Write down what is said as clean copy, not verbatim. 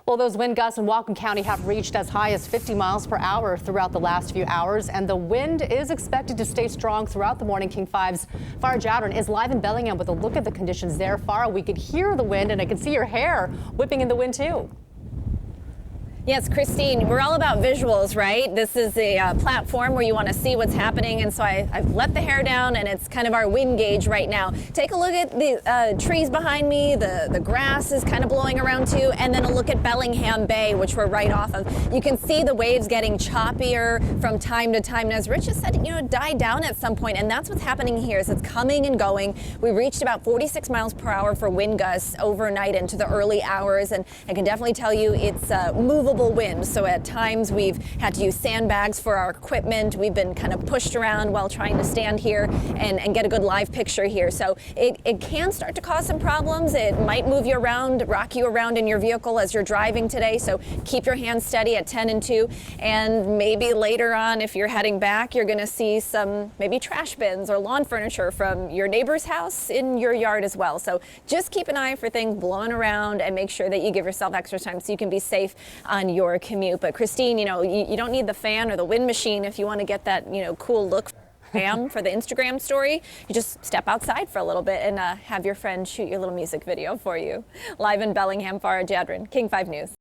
Well, those wind gusts in Whatcom County have reached as high as 50 miles per hour throughout the last few hours, and the wind is expected to stay strong throughout the morning. King 5's Farah Jadron is live in Bellingham with a look at the conditions there. Farah, we could hear the wind, and I can see your hair whipping in the wind, too. Yes, Christine, we're all about visuals, right? This is a platform where you want to see what's happening, and so I've let the hair down, and it's kind of our wind gauge right now. Take a look at the trees behind me. The grass is kind of blowing around too, and then a look at Bellingham Bay, which we're right off of. You can see the waves getting choppier from time to time, and as Rich has said, die down at some point, and that's what's happening here. Is it's coming and going. We reached about 46 miles per hour for wind gusts overnight into the early hours, and I can definitely tell you it's movable wind, so at times we've had to use sandbags for our equipment. We've been kind of pushed around while trying to stand here and get a good live picture here. So it can start to cause some problems. It might move you around, rock you around in your vehicle as you're driving today, so keep your hands steady at 10 and 2, and maybe later on, if you're heading back, you're going to see some maybe trash bins or lawn furniture from your neighbor's house in your yard as well. So just keep an eye for things blowing around and make sure that you give yourself extra time so you can be safe on your commute. But Christine, you don't need the fan or the wind machine if you want to get that, cool look for the Instagram story. You just step outside for a little bit and have your friend shoot your little music video for you. Live in Bellingham, Farah Jadron, King 5 News.